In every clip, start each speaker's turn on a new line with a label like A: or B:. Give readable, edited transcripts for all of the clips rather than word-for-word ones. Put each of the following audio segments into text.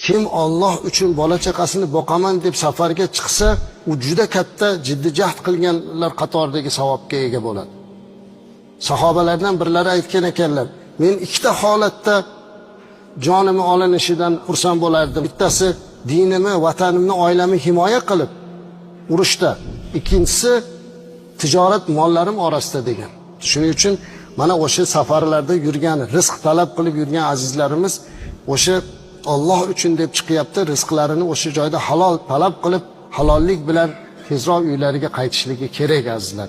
A: Kim Alloh uchun bola chaqasini boqaman deb safarga chiqsa, u juda katta jiddiy jahd qilganlar qatoridagi savobga ega bo'ladi. Sahobalardan birlari aytgan ekanlar, men ikkita holatda jonimni olinishidan xursand bo'lardim. Bittasi dinimni, vatanimni, oilamni himoya qilib urushda, ikkinchisi tijorat mollarim orasida degan. Shuning uchun mana o'sha safarlarda yurgan, rizq talab qilib yurgan azizlarimiz o'sha Alloh uchun deb chiqyapti, rizqlarini o'sha joyda halol talab qilib, halollik bilan tezroq uylariga qaytishligi kerak azizlar.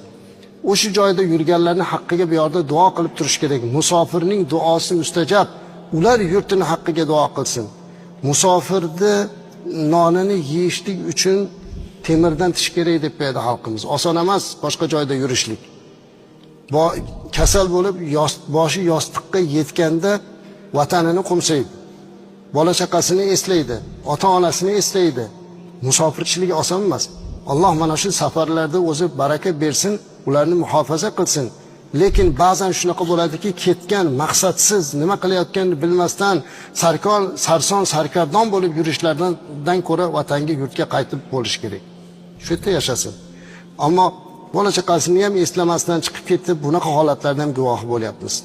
A: O'sha joyda yurganlarning haqqiga bu yerda duo qilib turish kerak. Musofirning duosi mustajab. Ular yurtini haqqiga duo qilsin. Musofirni nonini yeyishlik uchun temirdan tish kerak deb qo'yadi xalqimiz. Oson emas boshqa joyda yurishlik. Kasal bo'lib, boshi yostiqqa yetganda vatanini qo'msaydi. Bola chaqasini eslaydi, ota-onasini eslaydi. Musofirchilik oson emas. Alloh mana shu safarlarda o'zi baraka bersin, ularni muhofaza qilsin. Lekin ba'zan shunaqa bo'ladiki, ketgan maqsadsiz, nima qilayotganini bilmasdan sarson sarkardon bo'lib yurishlardan ko'ra vatanga, yurtga qaytib bo'lish kerak. Shu yerda yashasin. Ammo bola chaqasini ham eslamasdan chiqib ketib, bunaqa holatlardan guvoh bo'lyapmiz.